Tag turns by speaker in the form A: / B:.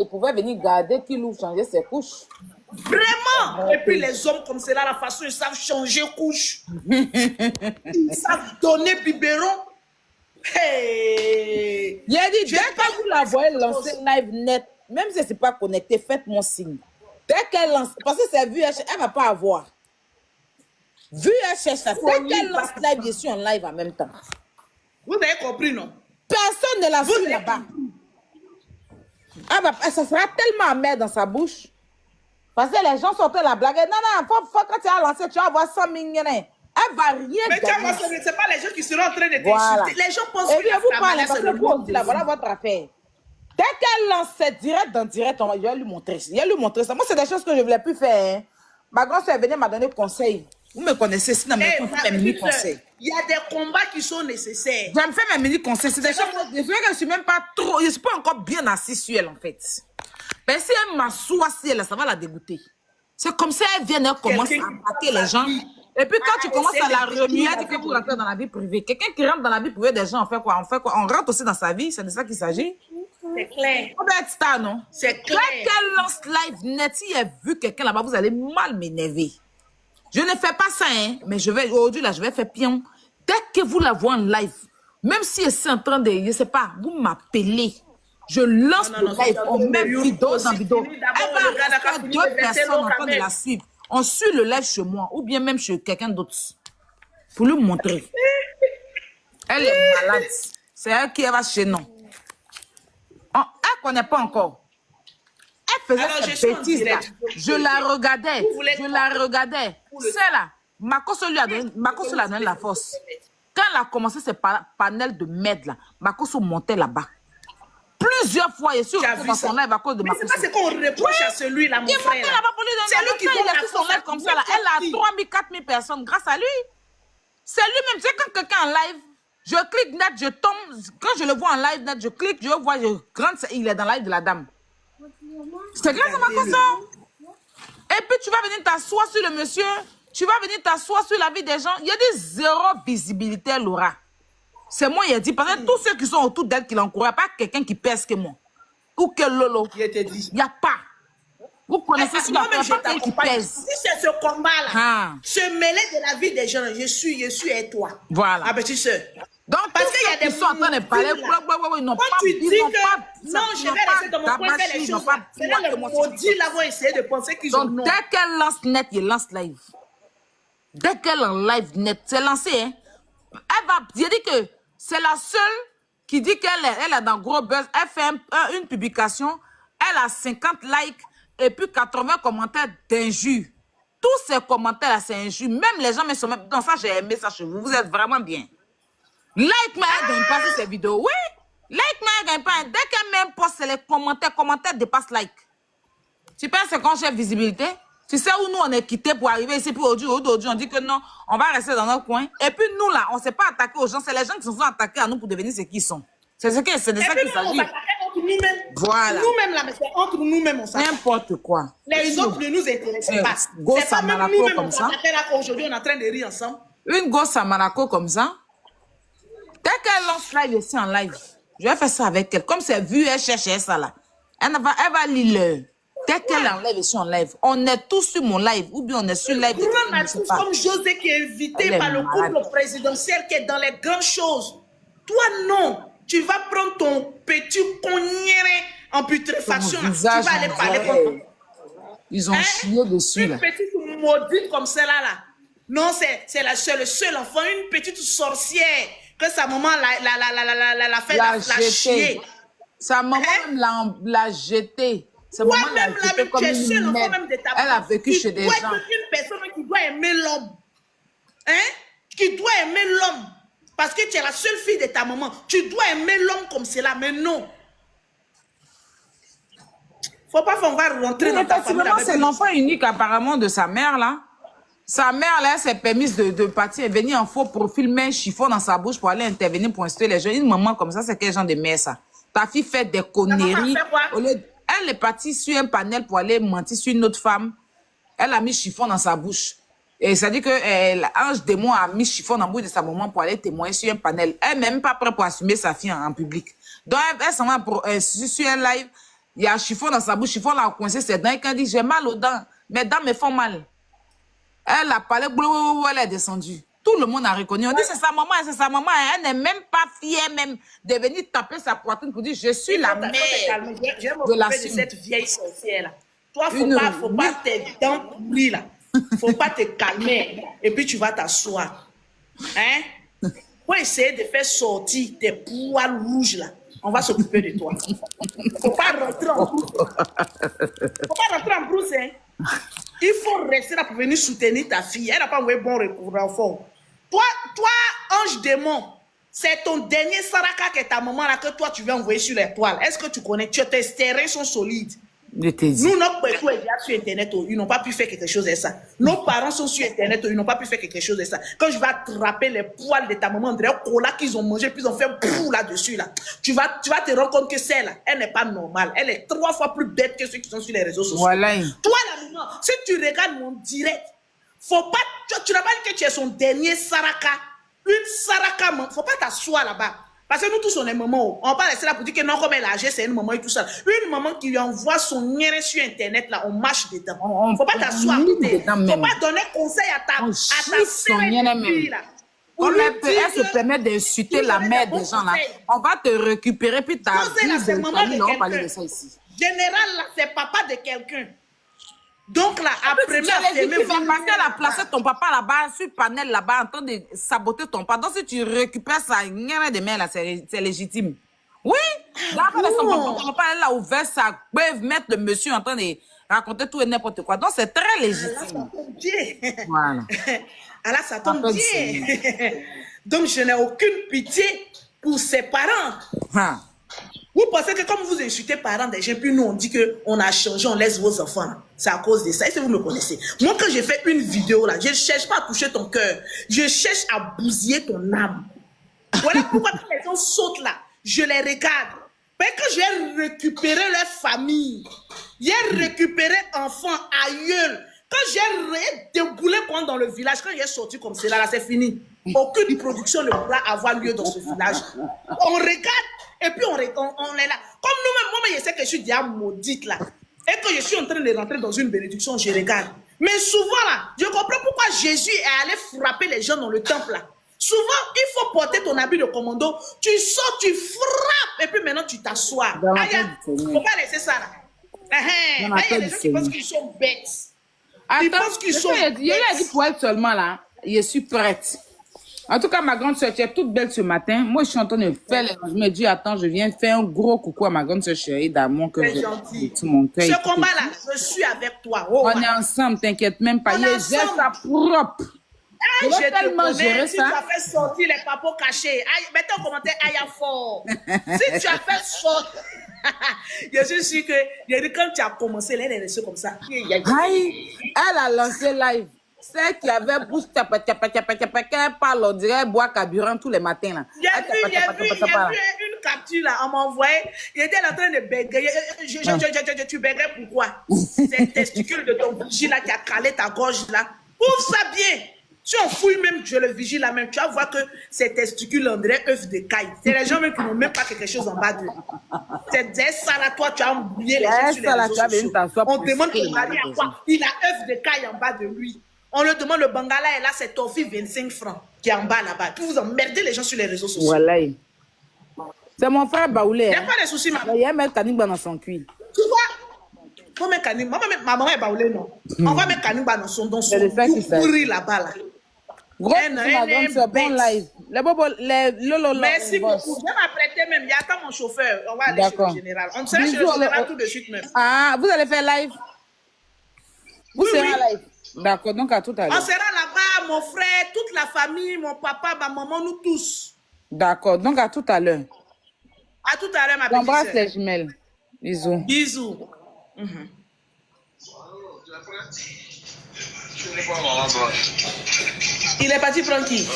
A: il pouvait venir garder qu'il ou changer ses couches.
B: Vraiment. Et puis les hommes comme cela, la façon ils savent changer couche. Ils savent donner biberon. Hey.
A: Il a dit, dès que vous la voyez lancer live net, même si ce n'est pas connecté, faites mon signe. Dès qu'elle lance, parce que c'est VHS, elle ne va pas avoir. VHS, dès qu'elle lance live, je suis en live en même temps.
B: Vous avez compris, non?
A: Personne ne la suit là-bas. Ça sera tellement amer dans sa bouche. Parce que les gens sont en train de la blaguer. Non, faut quand tu as lancé, tu vas avoir 100 millions. Elle va rien
B: mais
A: gagner.
B: Ce n'est pas les gens qui seront en train de t'insulter.
A: Voilà.
B: Les gens pensent
A: que vous parlez
B: parce
A: que vous aussi, là, voilà votre affaire. Dès qu'elle lance cette direct dans direct, je vais lui montrer. Je vais lui montrer ça. Moi, c'est des choses que je ne voulais plus faire. Hein. Ma grande soeur venue m'a donné conseil. Vous me connaissez, sinon mes mini-conseils.
B: Il y a des combats qui sont nécessaires.
A: J'aime faire mes mini-conseils. C'est des choses que je ne suis même pas trop... Je ne suis pas encore bien assise sur elle, en fait. Mais si elle m'assoit sur elle, ça va la dégoûter. C'est comme ça, elle vient, elle commence à attaquer les gens. Et puis quand tu commences à la remuer, elle dit que vous rentrez dans la vie privée. Quelqu'un qui rentre dans la vie privée des gens, on fait quoi? On rentre aussi dans sa vie, c'est de ça qu'il s'agit.
B: C'est clair.
A: On doit être star, non?
B: C'est clair.
A: Dès qu'elle lance live net, si elle a vu quelqu'un là-bas, vous allez mal m'énerver. Je ne fais pas ça, hein, mais aujourd'hui, là, je vais faire pion. Dès que vous la voyez en live, même si elle est en train de, je ne sais pas, vous m'appelez. Je lance le live, on met vidéo dans vidéo. Elle va rester deux personnes en train de la suivre. On suit le live chez moi, ou bien même chez quelqu'un d'autre. Pour lui montrer. Elle est malade. C'est elle qui va chez nous. Elle ne connaît pas encore. Elle faisait cette bêtise-là. Je la regardais. C'est là. Makoso lui a donné la force. Quand elle a commencé ses panels de merde, là, Makoso montait là-bas. Plusieurs fois, et sur son live à cause de Makoso.
B: Mais c'est pas ce qu'on reproche à celui-là, mon frère.
A: Il montait là-bas pour lui donner la force. Il a fait son live comme ça, là. Elle a 3000, 4000 personnes grâce à lui. C'est lui-même. Tu sais, quand quelqu'un en live, je clique net, je tombe. Quand je le vois en live net, je clique, je vois, je rentre, il est dans le live de la dame. C'est grâce à Makoso. Et puis tu vas venir t'asseoir sur le monsieur, tu vas venir t'asseoir sur la vie des gens. Il y a des zéro visibilité, Laura. C'est moi, il a dit, parce que tous ceux qui sont autour d'elle qui l'encouragent, pas quelqu'un qui pèse que moi. Ou que Lolo. Il n'y a pas. Vous connaissez ce quelqu'un qui pèse.
B: Si c'est ce combat-là, se mêler de la vie des gens, je suis et toi.
A: Voilà.
B: Ma petite soeur.
A: Donc, parce qu'il y a des gens en train de parler, ils n'ont pas...
B: tu dis que non, je vais rester dans mon coin faire les choses. C'est là les maudits là vont essayer de penser qu'ils ont non.
A: Donc, dès qu'elle lance net, il lance live. Dès qu'elle en live net, c'est lancé, hein. Elle va... J'ai dit que c'est la seule qui dit qu'elle est dans gros buzz. Elle fait une publication, elle a 50 likes et puis 80 commentaires d'injures. Tous ces commentaires-là, c'est injures. Même les gens me sont même... Donc ça, j'ai aimé ça chez vous. Vous êtes vraiment bien. Like, mais elle ne gagne pas sur ces vidéos. Oui. Like, mais elle ne gagne pas. Dès qu'elle même poste les commentaires dépassent like. Tu penses que quand j'ai visibilité? Tu sais où nous, on est quittés pour arriver ici, puis aujourd'hui, on dit que non, on va rester dans notre coin. Et puis nous, là, on ne s'est pas attaqué aux gens. C'est les gens qui se sont attaqués à nous pour devenir ce qu'ils sont. C'est de ça qu'il s'agit.
B: Voilà. Nous-mêmes, là, mais c'est entre nous-mêmes, on s'attaque.
A: N'importe quoi.
B: Les autres ne nous intéressent pas. C'est pas même nous-mêmes, on s'attaque là qu'aujourd'hui, on est en train de rire ensemble.
A: Une gosse à Malako comme ça. Dès qu'elle lance live ici en live, je vais faire ça avec elle. Comme c'est vu, elle cherche ça là. Elle va lire. Dès qu'elle enlève ici en live, on est tous sur mon live, ou bien on est sur live.
B: Comme José qui est invité par le couple présidentiel qui est dans les grandes choses. Toi, non. Tu vas prendre ton petit cognéret en putréfaction. Tu vas aller parler comme
A: ils ont chié dessus.
B: Une petite maudite comme celle-là. Là. Non, c'est le seul enfant, une petite sorcière que sa maman l'a fait la chier.
A: Sa maman l'a jetée.
B: Toi-même, tu es seul enfant même de ta maman.
A: Elle a vécu chez des gens.
B: Tu dois être une personne qui doit aimer l'homme. Hein? Qui doit aimer l'homme. Parce que tu es la seule fille de ta maman. Tu dois aimer l'homme comme cela, mais non. Faut pas qu'on va rentrer dans ta famille.
A: C'est l'enfant unique apparemment de sa mère, là. Sa mère, là, s'est permise de partir et venir en faux pour filmer un chiffon dans sa bouche pour aller intervenir pour instruire les gens. Une maman comme ça, c'est quel genre de mère, ça? Ta fille fait des conneries. Elle est partie sur un panel pour aller mentir sur une autre femme. Elle a mis chiffon dans sa bouche. Et ça dit que l'ange démon a mis chiffon dans la bouche de sa maman pour aller témoigner sur un panel. Elle n'est même pas prête pour assumer sa fille en public. Donc, elle s'en va sur un live. Il y a un chiffon dans sa bouche, chiffon l'a coincé ses dents. Et quand il dit, j'ai mal aux dents, mes dents me font mal. Elle a parlé, elle est descendue. Tout le monde a reconnu. On dit, c'est sa maman, c'est sa maman. Elle n'est même pas fière même de venir taper sa poitrine pour dire, je suis la mère
B: de la de cette vieille sorcière-là. Toi, faut pas tes dents pourries, là. Faut pas te calmer. Et puis, tu vas t'asseoir. Hein? Faut essayer de faire sortir tes poils rouges, là. On va s'occuper de toi. Faut pas rentrer en brousse. Faut pas rentrer en brousse, hein. Il faut rester là pour venir soutenir ta fille. Elle n'a pas envoyé bon renfort. Toi, ange démon, c'est ton dernier saraka que ta maman là que toi tu viens envoyer sur les toiles. Est-ce que tu connais? Tes terrains sont solides. Nous, notre père est déjà sur Internet, ils n'ont pas pu faire quelque chose de ça. Nos parents sont sur Internet, ils n'ont pas pu faire quelque chose de ça. Quand je vais attraper les poils de ta maman, André, cola qu'ils ont mangé, puis ils ont fait pou là-dessus, là. Tu vas te rendre compte que celle-là, elle n'est pas normale. Elle est 3 fois plus bête que ceux qui sont sur les réseaux sociaux.
A: Voilà.
B: Toi, la maman, si tu regardes mon direct, faut pas, tu n'as pas dit que tu es son dernier saraka. Une saraka, faut pas t'asseoir là-bas. Parce que nous tous, on est maman. On parle de ça pour dire que non, comme elle a âgé, c'est une maman et tout ça. Une maman qui lui envoie son nieré sur Internet, là, on marche dedans. Il ne faut pas t'asseoir à côté. Il ne faut pas donner conseil à ta fille, là.
A: Elle se permet d'insulter la mère des gens, là. On va te récupérer, puis ta vie de famille, on va parler de ça ici.
B: Général, là, c'est papa de quelqu'un. Donc là, après,
A: parce qu'elle a placé ton papa là-bas, sur le panel là-bas, en train de saboter ton papa. Donc si tu récupères ça, de main là, c'est légitime. Oui, là, son papa, elle a ouvert sa peuvent mettre le monsieur en train de raconter tout et n'importe quoi. Donc c'est très légitime.
B: Voilà. Alors ça tombe bien. Donc je n'ai aucune pitié pour ses parents.
A: Ha.
B: Vous pensez que comme vous insultez parents des gens, puis nous on dit qu'on a changé, on laisse vos enfants. C'est à cause de ça. Est-ce que vous me connaissez? Moi, quand j'ai fait une vidéo là, je ne cherche pas à toucher ton cœur. Je cherche à bousiller ton âme. Voilà pourquoi quand les gens sautent là, je les regarde. Parce que j'ai récupéré leur famille. J'ai récupéré enfants, aïeuls. Quand j'ai déboulé dans le village, quand j'ai sorti comme cela, là, c'est fini. Aucune production ne pourra avoir lieu dans ce village. On regarde et puis on est là. Comme nous-mêmes, moi, je sais que je suis déjà maudite là. Et que je suis en train de rentrer dans une bénédiction, je regarde. Mais souvent là, je comprends pourquoi Jésus est allé frapper les gens dans le temple là. Souvent, il faut porter ton habit de commando. Tu sors, tu frappes et puis maintenant tu t'assois. Il ne faut pas laisser ça là. Il y a des gens qui pensent qu'ils sont bêtes.
A: Ils pensent qu'ils sont bêtes. Il a dit pour être seulement là, je suis prête. En tout cas, ma grande soeur, tu es toute belle ce matin. Moi, je suis en train de faire les... Je me dis, attends, je viens faire un gros coucou à ma grande soeur chérie d'amour que j'ai tout mon cœur.
B: Ce combat-là, je suis avec toi. Oh,
A: on est ensemble, t'inquiète même pas. Il gère ça propre.
B: Je tellement gérer ça. Si tu as fait sortir les papos cachés, mettez en commentaire Aya fort. Si tu as fait sortir... je suis sûr que quand tu as commencé, elle est restée comme ça.
A: Aïe, elle a lancé live. Celle qui avait bouche qu'elle parle, on dirait bois carburant tous les matins là.
B: J'ai vu une capture là, on m'a envoyé. Il était en train de bégayer. Tu bégayes pourquoi? C'est testicule de ton vigile là qui a calé ta gorge là. Ouvre ça bien. Si on fouille même, je le vigile là même, tu vas voir que ces testicules on dirait œufs de caille. C'est les gens même qui n'ont même pas quelque chose en bas d'eux. C'est ça là, toi tu as embrouillé les gens sur les réseaux sociaux. On demande ton mari à quoi? Il a œufs de caille en bas de lui. On lui demande le bangala et là c'est Tofi 25 francs qui est en bas là-bas. Puis vous emmerdez les gens sur les réseaux sociaux.
A: Voilà. C'est mon frère Baoulé.
B: Il n'y a pas de soucis, maman.
A: Il y a un canimba dans son cuir.
B: Tu vois? Ma maman est Baoulé, non. On va mettre canimba dans son pourri là-bas là.
A: Gros, bon live.
B: Merci beaucoup. Je vais m'apprêter même. Il y a pas mon chauffeur. On va aller chez le général. On sera chez le général tout de suite même.
A: Ah, vous allez faire live? Vous serez live? D'accord, donc à tout à l'heure.
B: On sera là-bas, mon frère, toute la famille, mon papa, ma maman, nous tous.
A: D'accord, donc à tout à l'heure.
B: À tout à l'heure, ma petite sœur.
A: J'embrasse les jumelles. Bisous.
B: Bisous. Il est parti prendre qui?